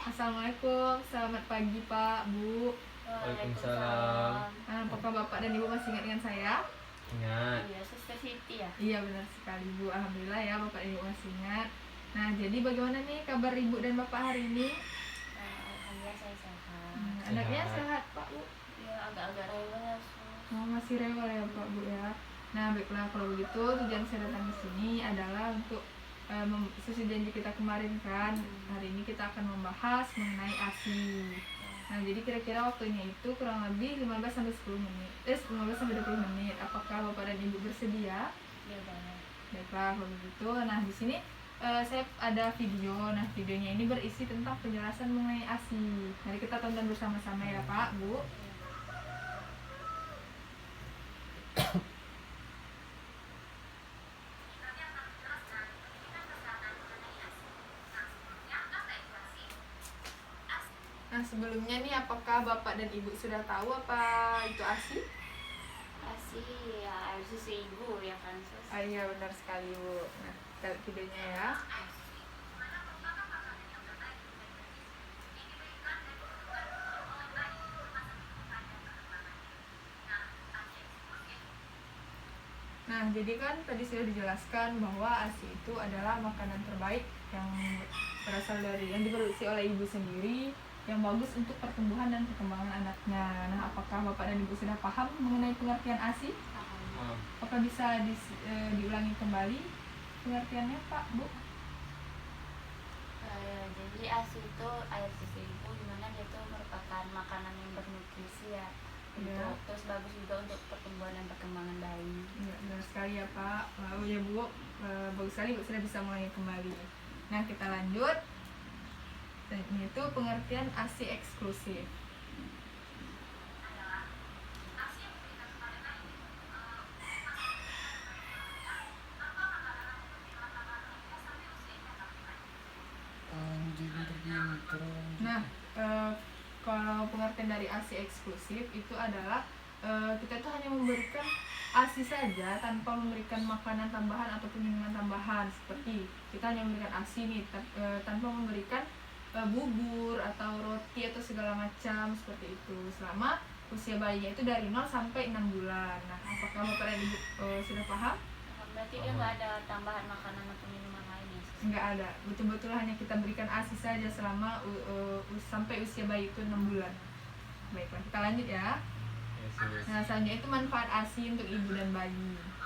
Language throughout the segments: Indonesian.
Assalamualaikum, selamat pagi Pak, Bu. Waalaikumsalam. Apakah Bapak dan Ibu masih ingat dengan saya? Ingat. Iya, Suster Siti ya. Iya benar sekali Bu, Alhamdulillah ya Bapak dan Ibu masih ingat. Nah jadi bagaimana nih kabar Ibu dan Bapak hari ini? Alhamdulillah saya sehat. Anaknya sehat Pak, Bu? Ya agak-agak rewel. Masih rewel ya Pak, Bu ya. Nah baiklah kalau begitu tujuan saya datang ke sini adalah untuk sesuai janji kita kemarin kan. Hari ini kita akan membahas mengenai ASI. Nah jadi kira-kira waktunya itu kurang lebih 15 sampai 10 menit. 15 sampai 20 menit. Apakah Bapak dan Ibu bersedia? Ya banget. Baiklah kalau begitu. Nah di sini saya ada video. Nah videonya ini berisi tentang penjelasan mengenai ASI. Mari kita tonton bersama-sama ya Pak, Bu. Nah sebelumnya nih apakah Bapak dan Ibu sudah tahu apa itu ASI? ASI ya air susu ibu ya kan Sus. Iya benar sekali Bu. Nah kita lihat videonya ya. Nah jadi kan tadi sudah dijelaskan bahwa ASI itu adalah makanan terbaik yang berasal dari yang diproduksi oleh ibu sendiri, yang bagus untuk pertumbuhan dan perkembangan anaknya. Nah apakah Bapak dan Ibu sudah paham mengenai pengertian ASI? Apakah bisa diulangi kembali pengertiannya Pak, Bu? Jadi ASI itu air susu ibu, dimana dia itu merupakan makanan yang bernutrisi ya. Ya. Terus bagus juga untuk pertumbuhan dan perkembangan bayi. Ya, benar sekali ya Pak. Oh ya Bu, bagus sekali Bu sudah bisa mulai kembali. Nah kita lanjut. Dan ini itu pengertian ASI eksklusif. Nah, kalau pengertian dari ASI eksklusif itu adalah kita tuh hanya memberikan ASI saja tanpa memberikan makanan tambahan ataupun minuman tambahan. Seperti kita hanya memberikan ASI nih tanpa memberikan bubur atau roti atau segala macam seperti itu. Selama usia bayinya itu dari 0 sampai 6 bulan. Nah, apakah Bapak dan Ibu sudah paham? Berarti dia nggak ada tambahan makanan atau minuman lain ya Sus? Nggak ada, betul-betul hanya kita berikan ASI saja selama sampai usia bayi itu 6 bulan. Baiklah, kita lanjut ya. Nah, selanjutnya itu manfaat ASI untuk ibu dan bayi.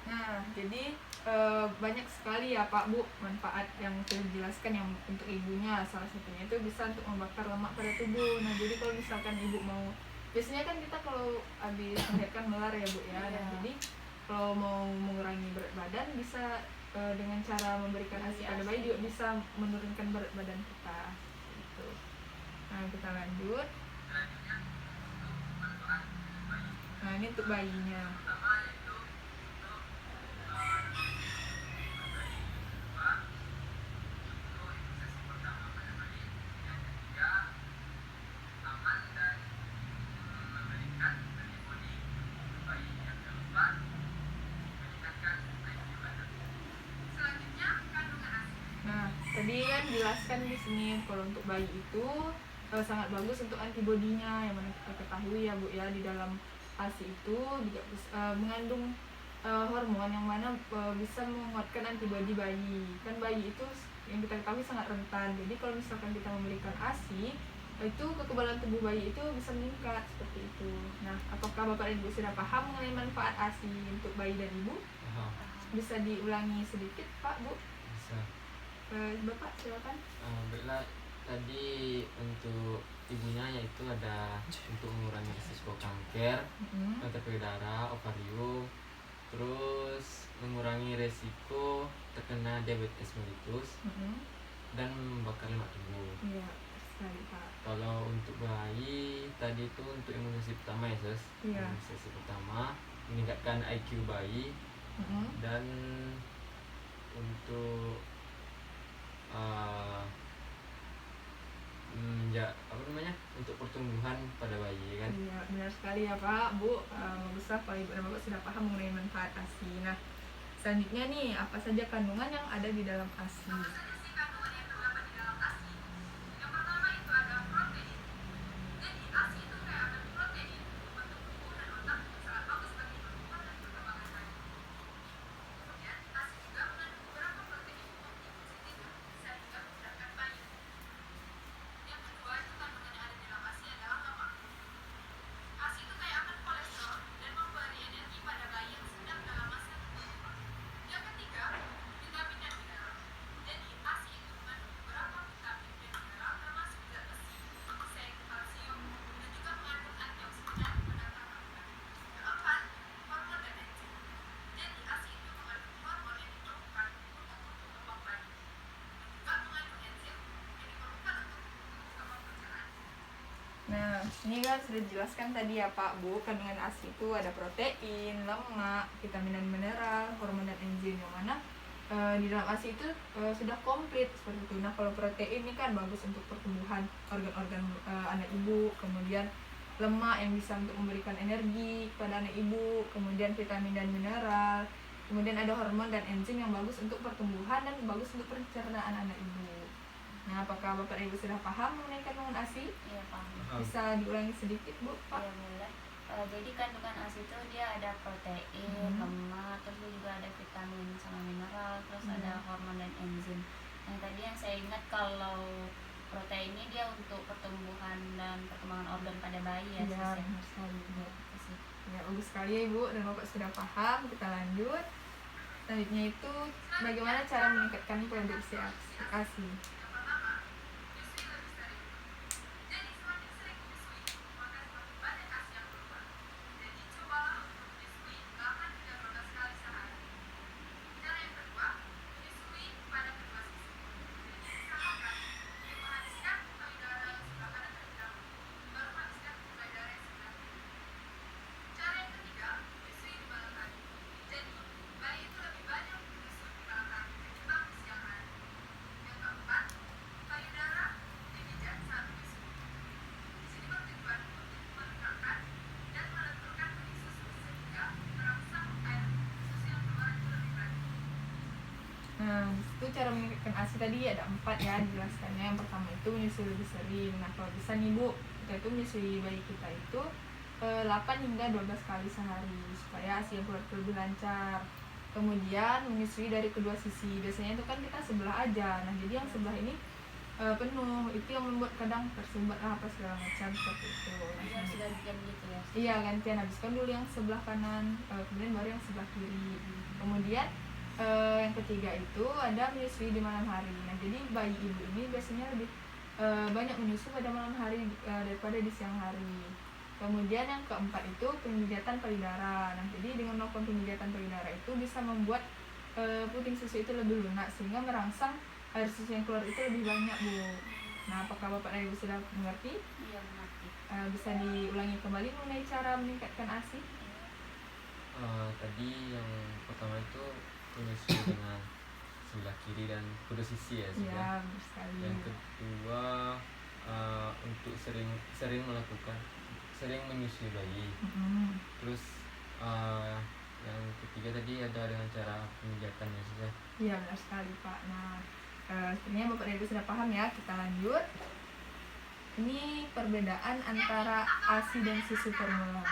Nah, jadi banyak sekali ya Pak Bu manfaat yang sudah dijelaskan yang untuk ibunya. Salah satunya itu bisa untuk membakar lemak pada tubuh. Nah jadi kalau misalkan ibu mau, biasanya kan kita kalau habis melahirkan melar ya Bu ya. Nah, jadi kalau mau mengurangi berat badan bisa dengan cara memberikan ASI pada bayi juga bisa menurunkan berat badan kita. Gitu. Nah kita lanjut. Nah ini untuk bayinya. Tadi kan jelaskan di sini kalau untuk bayi itu sangat bagus untuk antibodinya, yang mana kita ketahui ya Bu ya, di dalam ASI itu juga mengandung hormon yang mana bisa menguatkan antibodi bayi. Kan bayi itu yang kita ketahui sangat rentan. Jadi kalau misalkan kita memberikan ASI, itu kekebalan tubuh bayi itu bisa meningkat seperti itu. Nah, apakah Bapak dan Ibu sudah paham mengenai manfaat ASI untuk bayi dan ibu? Bisa diulangi sedikit Pak, Bu? Bisa. Bapak silakan. Baiklah, tadi untuk ibunya yaitu ada untuk mengurangi risiko kanker, kanker payudara, ovarium, terus mengurangi risiko terkena diabetes mellitus, dan membakar lemak tubuh. Iya, sekali Pak. Kalau untuk bayi tadi itu untuk imunisasi pertama ya Sus. Iya. Imunisasi pertama meningkatkan IQ bayi dan untuk untuk pertumbuhan pada bayi kan. Iya, benar sekali ya Pak, Bu. Bagus lah kalau Ibu dan Bapak sudah paham mengenai manfaat ASI. Nah, selanjutnya nih, apa saja kandungan yang ada di dalam ASI? Nah, ini kan sudah dijelaskan tadi ya Pak, Bu, kandungan ASI itu ada protein, lemak, vitamin dan mineral, hormon dan enzim, yang mana di dalam ASI itu sudah komplit seperti itu. Nah, kalau protein ini kan bagus untuk pertumbuhan organ-organ anak ibu, kemudian lemak yang bisa untuk memberikan energi kepada anak ibu, kemudian vitamin dan mineral, kemudian ada hormon dan enzim yang bagus untuk pertumbuhan dan bagus untuk pencernaan anak ibu. Nah, apakah Bapak Ibu sudah paham mengenai kandungan ASI? Iya, paham. Bisa diulangi sedikit, Bu, Pak? Iya, boleh. Jadi kandungan ASI itu dia ada protein, lemak, terus juga ada vitamin sama mineral, terus ada hormon dan enzim. Yang tadi yang saya ingat kalau protein ini dia untuk pertumbuhan dan perkembangan organ pada bayi ya. Iya, benar sekali. Ya, bagus sekali ya Ibu dan Bapak sudah paham. Kita lanjut. Selanjutnya itu bagaimana cara meningkatkan produksi ASI? Nah, itu cara meningkatkan ASI tadi ada 4 ya dijelaskannya. Yang pertama itu menyusui lebih sering. Nah, kalau bisa nih Bu, kita itu menyusui bayi kita itu 8 hingga 12 kali sehari supaya ASI yang keluar itu lebih lancar. Kemudian menyusui dari kedua sisi. Biasanya itu kan kita sebelah aja. Nah, jadi yang sebelah ini penuh. Itu yang membuat kadang tersumbat apa segala macam seperti itu. Nah, Harus gantian gitu ya. iya, gantian, habiskan dulu yang sebelah kanan, kemudian baru yang sebelah kiri. Kemudian yang ketiga itu ada menyusui di malam hari. Nah, jadi bayi ibu ini biasanya lebih banyak menyusui pada malam hari daripada di siang hari. Kemudian yang keempat itu pemijatan payudara. Nah, jadi dengan melakukan pemijatan payudara itu bisa membuat puting susu itu lebih lunak sehingga merangsang air susu yang keluar itu lebih banyak, Bu. Nah, apakah Bapak dan Ibu sudah mengerti? Iya, mengerti. Bisa diulangi kembali mengenai cara meningkatkan ASI? Tadi yang pertama itu menyusui dengan sebelah kiri dan kedua sisi ya, Iya, benar sekali. Yang kedua untuk sering menyusui bayi. Terus yang ketiga tadi ada dengan cara pemijatan ya sudah. Iya, benar sekali Pak. Nah, sepertinya Bapak dan Ibu sudah paham ya. Kita lanjut. Ini perbedaan antara ASI dan susu formula.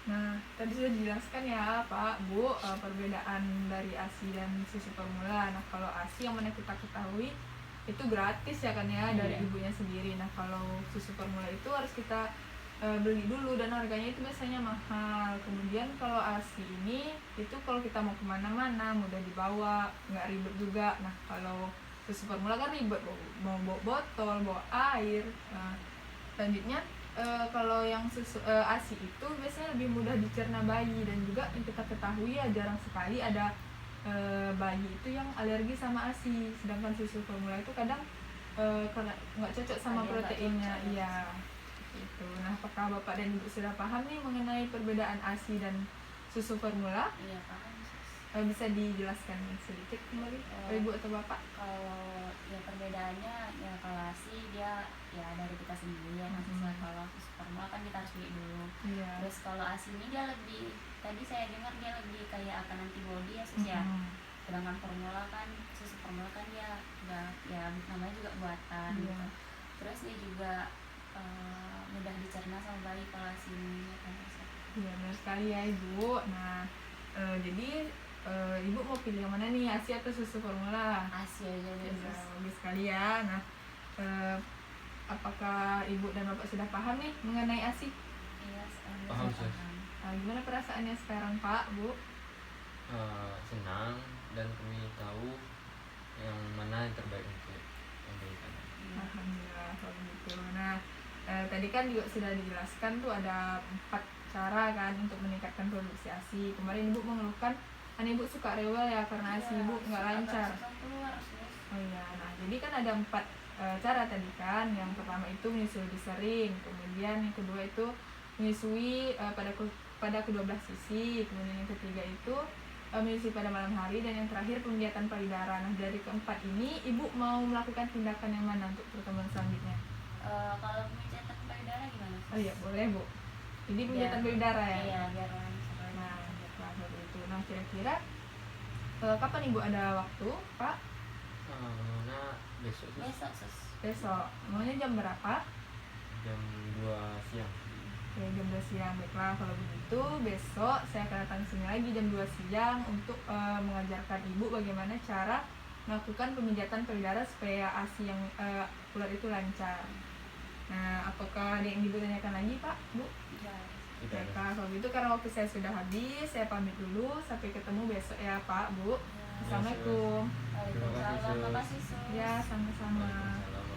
Nah, tadi sudah dijelaskan ya Pak, Bu, perbedaan dari ASI dan susu formula. Nah, kalau ASI yang mana kita ketahui itu gratis ya kan ya dari Iya. ibunya sendiri. Nah, kalau susu formula itu harus kita beli dulu dan harganya itu biasanya mahal. Kemudian kalau ASI ini itu kalau kita mau kemana-mana mudah dibawa, nggak ribet juga. Nah, kalau susu formula kan ribet, mau bawa botol, bawa air. Nah, selanjutnya kalau yang susu ASI itu biasanya lebih mudah dicerna bayi, dan juga yang kita ketahui ya jarang sekali ada bayi itu yang alergi sama ASI, sedangkan susu formula itu kadang karena nggak cocok sama Ada yang nggak proteinnya. cocok, Iya itu. Nah, apakah Bapak dan Ibu sudah paham nih mengenai perbedaan ASI dan susu formula? Iya paham. Bisa dijelaskan sedikit kembali Ibu atau Bapak? Kalau ya perbedaannya ya kalau ASI dia ya dari kita sendiri ya maksudnya. Kalau susu formula kan kita harus beli dulu. Iya. Terus kalau ASI ini dia lebih, tadi saya dengar dia lebih kayak akan antibody ya sus ya. Sedangkan formula kan, susu formula kan dia udah ya namanya juga buatan Iya. gitu. Terus dia juga mudah dicerna sama bayi kalau ASI ini ya kan Sus? Iya benar sekali ya Ibu. Nah, jadi Ibu mau pilih yang mana nih, ASI atau susu formula? ASI aja deh Ya, Sus. bagus sekali ya. Nah, apakah Ibu dan Bapak sudah paham nih mengenai ASI? Iya sekarang Paham, saya Sus. paham. Gimana perasaannya sekarang Pak, Bu? Senang dan kami tahu yang mana yang terbaik untuk memberikan. Iya. Alhamdulillah kalau gitu. Nah, tadi kan juga sudah dijelaskan tuh ada 4 cara kan untuk meningkatkan produksi ASI. Kemarin Ibu mengeluhkan kan Ibu suka rewel ya karena ASI Iya, Ibu nggak agak lancar. susah keluar Sus. Oh iya, nah jadi kan ada 4 cara tadi kan. Yang pertama itu menyusui lebih sering, kemudian yang kedua itu menyusui pada kedua belah sisi, kemudian yang ketiga itu menyusui pada malam hari, dan yang terakhir pemijatan payudara. Nah, dari keempat ini Ibu mau melakukan tindakan yang mana untuk pertemuan selanjutnya? Kalau pemijatan payudara gimana Sus? Oh iya, boleh Bu. Jadi Biar- pemijatan payudara ya? Iya biar lancar. Nah, baiklah kalau itu. Nah, kira-kira kapan Ibu ada waktu, Pak? Mana besok Sus? Besok Sus. Besok. Maunya jam berapa? Jam 2 siang. Oke, jam 2 siang. Baiklah, kalau begitu besok saya akan datang sini lagi jam 2 siang untuk mengajarkan Ibu bagaimana cara melakukan pemijatan payudara supaya ASI yang keluar itu lancar. Nah, apakah ada yang Ibu tanyakan lagi, Pak, Bu? Ya. Tidak ada. Baiklah, kalau gitu karena waktu saya sudah habis, saya pamit dulu. Sampai ketemu besok ya, Pak, Bu. Ya. Assalamualaikum. Waalaikumsalam. Makasih Sus. Ya, sama-sama. Waalaikumsalam.